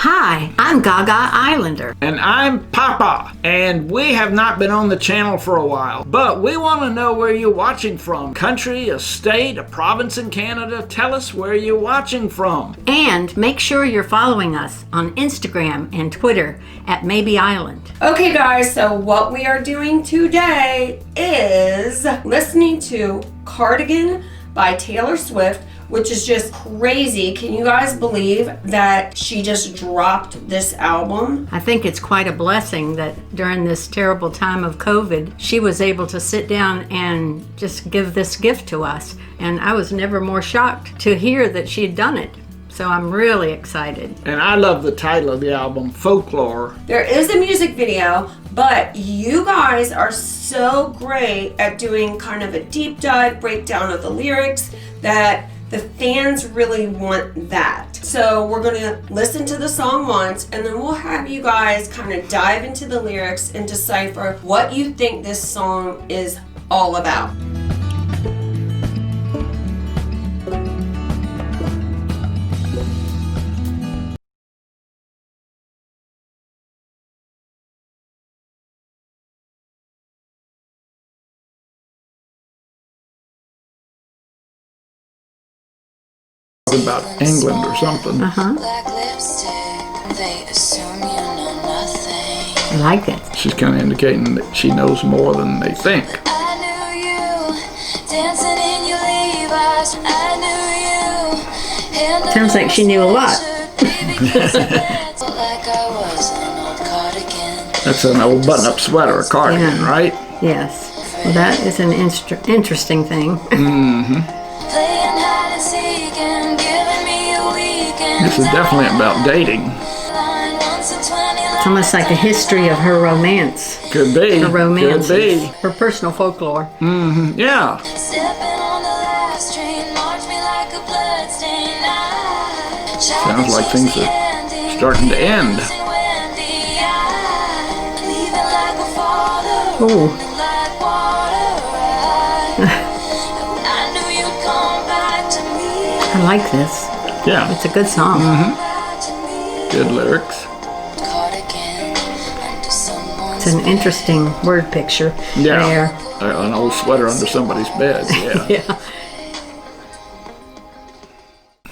Hi, I'm Gaga Islander. And I'm Papa, and we have not been on the channel for a while, but we want to know where you're watching from. Country, a state, a province in Canada. Tell us where you're watching from. And make sure you're following us on Instagram and Twitter at Maybe Island. Okay guys, so what we are doing today is listening to Cardigan by Taylor Swift, which is just crazy. Can you guys believe that she just dropped this album? I think it's quite a blessing that during this terrible time of COVID, she was able to sit down and just give this gift to us. And I was never more shocked to hear that she had done it. So I'm really excited. And I love the title of the album, Folklore. There is a music video, but you guys are so great at doing kind of a deep dive breakdown of the lyrics that the fans really want that. So we're gonna listen to the song once and then we'll have you guys kind of dive into the lyrics and decipher what you think this song is all about. About England or something. I like it. She's kind of indicating that she knows more than they think. Sounds like she knew a lot. That's an old button-up sweater, a cardigan, right? Yes. Well, that is an interesting thing. Mm-hmm. This is definitely about dating. It's almost like a history of her romance. Could be. Her romances. Could be. Her personal folklore. Mm-hmm. Yeah. Sounds like things are starting to end. Oh. I like this. Yeah. It's a good song. Mm-hmm. Good lyrics. It's an interesting word picture. Yeah. There. An old sweater under somebody's bed. Yeah. Yeah.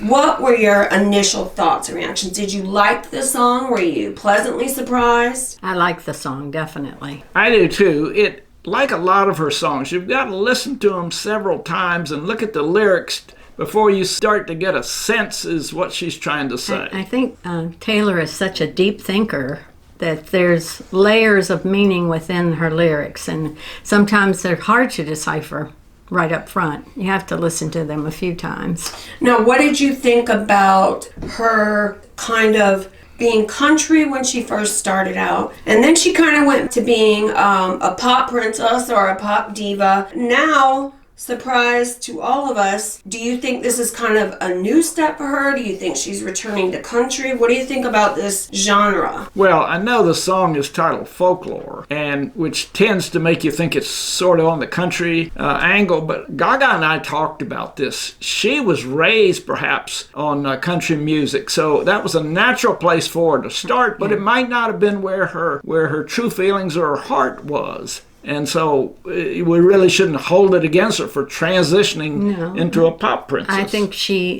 What were your initial thoughts and reactions? Did you like the song? Were you pleasantly surprised? I like the song, definitely. I do too. Like a lot of her songs, you've got to listen to them several times and look at the lyrics before you start to get a sense is what she's trying to say. I think Taylor is such a deep thinker that there's layers of meaning within her lyrics, and sometimes they're hard to decipher right up front. You have to listen to them a few times. Now, what did you think about her kind of being country when she first started out, and then she kind of went to being a pop princess or a pop diva? Now, surprise to all of us, do you think this is kind of a new step for her? Do you think she's returning to country? What do you think about this genre? Well, I know the song is titled Folklore, and which tends to make you think it's sort of on the country angle, but Gaga and I talked about this. She was raised perhaps on country music, so that was a natural place for her to start, but it might not have been where her true feelings or her heart was. And so we really shouldn't hold it against her for transitioning into a pop princess. I think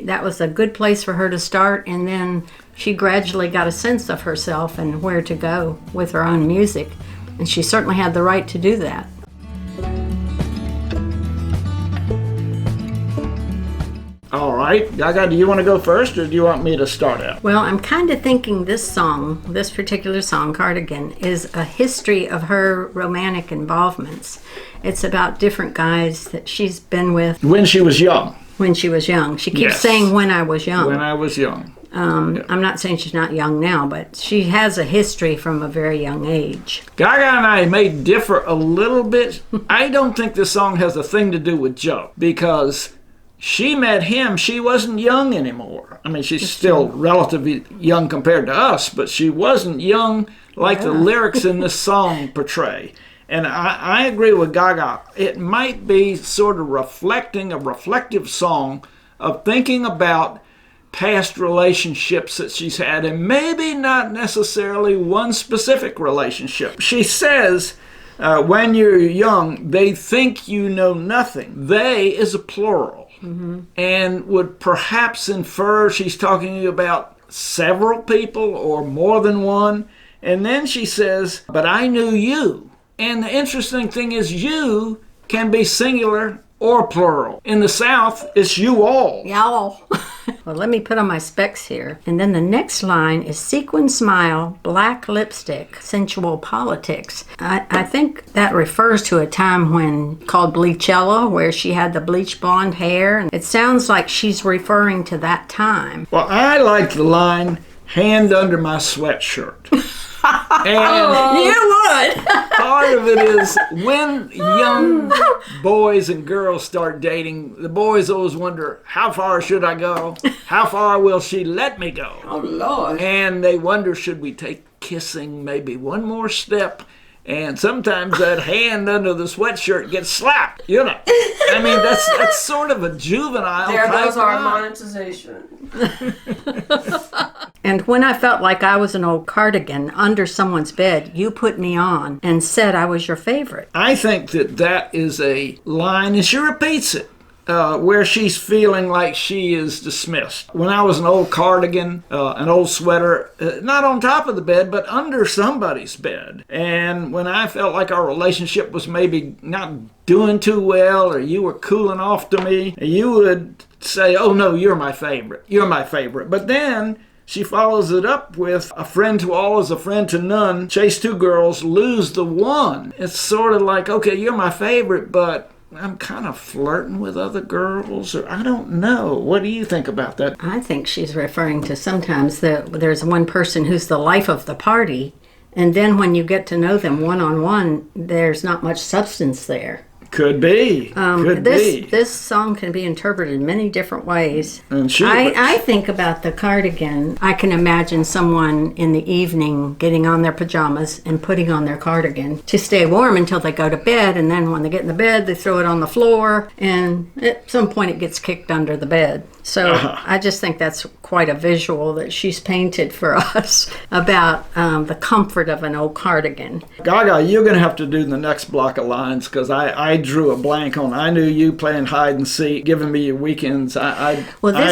that was a good place for her to start, and then she gradually got a sense of herself and where to go with her own music. And she certainly had the right to do that. All right, Gaga, do you want to go first, or do you want me to start out? Well, I'm kind of thinking this particular song, Cardigan, is a history of her romantic involvements. It's about different guys that she's been with. When she was young. When she was young. She keeps saying, when I was young. When I was young. I'm not saying she's not young now, but she has a history from a very young age. Gaga and I may differ a little bit. I don't think this song has a thing to do with Joe, because she met him, she wasn't young anymore. I mean, she's still relatively young compared to us, but she wasn't young like the lyrics in this song portray. And I agree with Gaga. It might be sort of reflecting a reflective song of thinking about past relationships that she's had, and maybe not necessarily one specific relationship. She says, when you're young, they think you know nothing. They is a plural, and would perhaps infer she's talking about several people or more than one. And then she says, but I knew you. And the interesting thing is, you can be singular or plural. In the South, it's you all. Y'all. Well, let me put on my specs here. And then the next line is sequin smile, black lipstick, sensual politics. I think that refers to a time when called Bleachella, where she had the bleach blonde hair. And it sounds like she's referring to that time. Well, I like the line, hand under my sweatshirt. And you would. part of it is when young boys and girls start dating, the boys always wonder, how far should I go? How far will she let me go? Oh, Lord. And they wonder, should we take kissing maybe one more step? And sometimes that hand under the sweatshirt gets slapped, you know. I mean, that's sort of a juvenile There type goes our line. monetization. And when I felt like I was an old cardigan under someone's bed, you put me on and said I was your favorite. I think that is a line, and she repeats it, where she's feeling like she is dismissed. When I was an old cardigan, an old sweater, not on top of the bed, but under somebody's bed. And when I felt like our relationship was maybe not doing too well, or you were cooling off to me, you would say, oh no, you're my favorite. You're my favorite. But then she follows it up with a friend to all is a friend to none. Chase two girls, lose the one. It's sort of like, okay, you're my favorite, but I'm kind of flirting with other girls, or I don't know. What do you think about that? I think she's referring to sometimes that there's one person who's the life of the party, and then when you get to know them one-on-one, there's not much substance there. Could be. Could be. This song can be interpreted in many different ways. And I think about the cardigan. I can imagine someone in the evening getting on their pajamas and putting on their cardigan to stay warm until they go to bed, and then when they get in the bed, they throw it on the floor, and at some point it gets kicked under the bed. So I just think that's quite a visual that she's painted for us about the comfort of an old cardigan. Gaga, you're going to have to do the next block of lines, because I drew a blank on I knew you playing hide and seek, giving me your weekends. I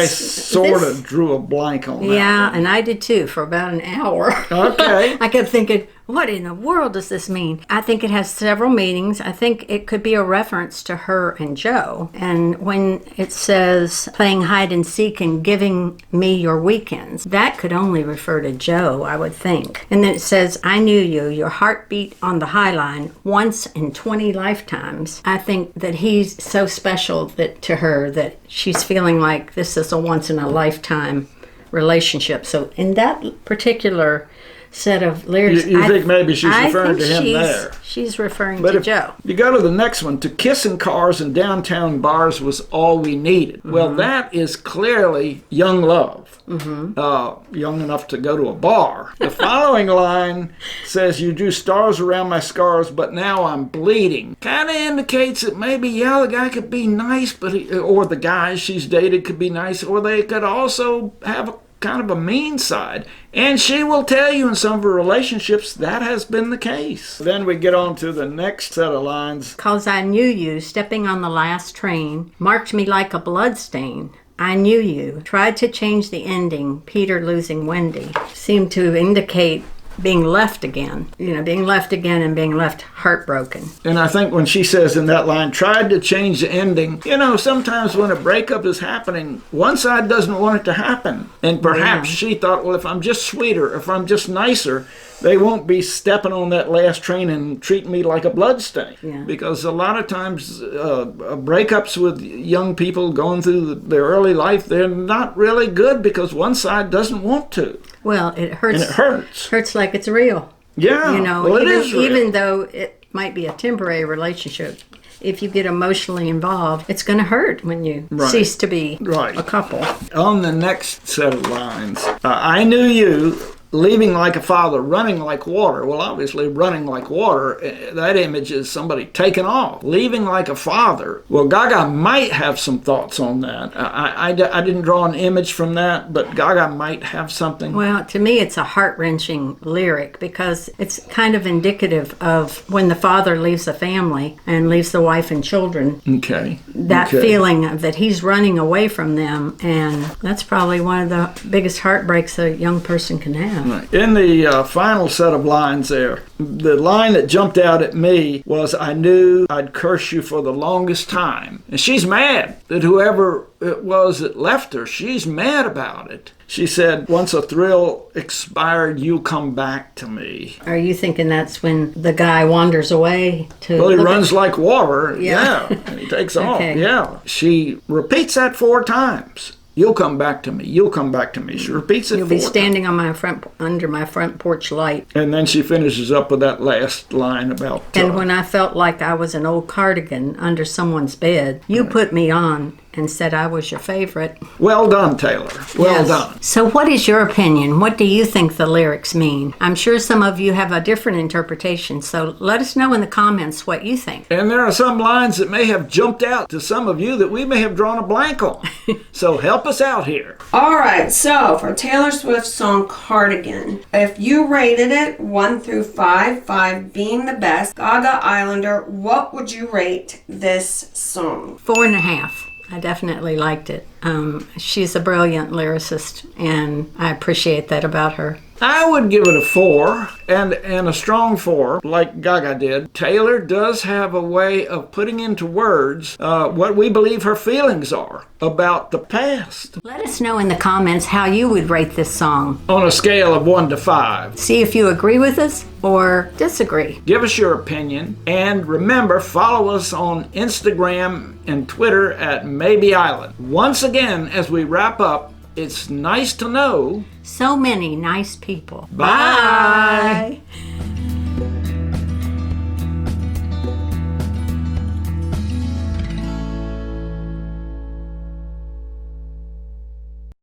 sort of drew a blank on that. Yeah, and I did too for about an hour. Okay. I kept thinking, what in the world does this mean? I think it has several meanings. I think it could be a reference to her and Joe. And when it says playing hide and seek and giving me your weekends, that could only refer to Joe, I would think. And then it says, I knew you, your heartbeat on the high line, once in 20 lifetimes. I think that he's so special that to her that she's feeling like this is a once in a lifetime relationship. So in that particular set of lyrics, You think maybe she's referring to him there? She's referring to Joe. You go to the next one. To kiss in cars and downtown bars was all we needed. Well, that is clearly young love. Young enough to go to a bar. The following line says, you drew stars around my scars, but now I'm bleeding. Kind of indicates that maybe, yeah, the guy could be nice, but or the guys she's dated could be nice, or they could also have a kind of a mean side. And she will tell you in some of her relationships that has been the case. Then we get on to the next set of lines. 'Cause I knew you, stepping on the last train, marked me like a bloodstain. I knew you, tried to change the ending, Peter losing Wendy. Seemed to indicate being left again. Being left again and being left heartbroken. And I think when she says in that line, tried to change the ending, sometimes when a breakup is happening, one side doesn't want it to happen. And perhaps she thought, well, if I'm just sweeter, if I'm just nicer, they won't be stepping on that last train and treating me like a bloodstain. Yeah. Because a lot of times breakups with young people going through their early life, they're not really good because one side doesn't want to. Well, it hurts. And it hurts. Hurts like it's real. Yeah. Well, it is real. Even though it might be a temporary relationship, if you get emotionally involved, it's going to hurt when you cease to be a couple. On the next set of lines, I knew you, leaving like a father, running like water. Well, obviously, running like water, that image is somebody taking off. Leaving like a father. Well, Gaga might have some thoughts on that. I didn't draw an image from that, but Gaga might have something. Well, to me, it's a heart-wrenching lyric because it's kind of indicative of when the father leaves the family and leaves the wife and children. Okay. That feeling of that he's running away from them, and that's probably one of the biggest heartbreaks a young person can have. Right. In the final set of lines there, the line that jumped out at me was, I knew I'd curse you for the longest time. And she's mad that whoever it was that left her, she's mad about it. She said, once a thrill expired, you come back to me. Are you thinking that's when the guy wanders away to... Well, he runs like water. Yeah. And he takes off. Yeah. She repeats that 4 times. You'll come back to me. You'll come back to me. She repeats it 4 times. You'll be standing on under my front porch light. And then she finishes up with that last line about... And when I felt like I was an old cardigan under someone's bed, you put me on and said I was your favorite. Well done, Taylor. Well done. So what is your opinion? What do you think the lyrics mean? I'm sure some of you have a different interpretation, so let us know in the comments what you think. And there are some lines that may have jumped out to some of you that we may have drawn a blank on. So help us out here. All right, so for Taylor Swift's song Cardigan, if you rated it 1 through 5, 5 being the best, Gaga Islander, what would you rate this song? 4.5. I definitely liked it. She's a brilliant lyricist, and I appreciate that about her. I would give it a 4, and a strong 4, like Gaga did. Taylor does have a way of putting into words what we believe her feelings are about the past. Let us know in the comments how you would rate this song. On a scale of 1 to 5. See if you agree with us or disagree. Give us your opinion, and remember, follow us on Instagram and Twitter at Maybe Island. Once again, as we wrap up, it's nice to know so many nice people. Bye.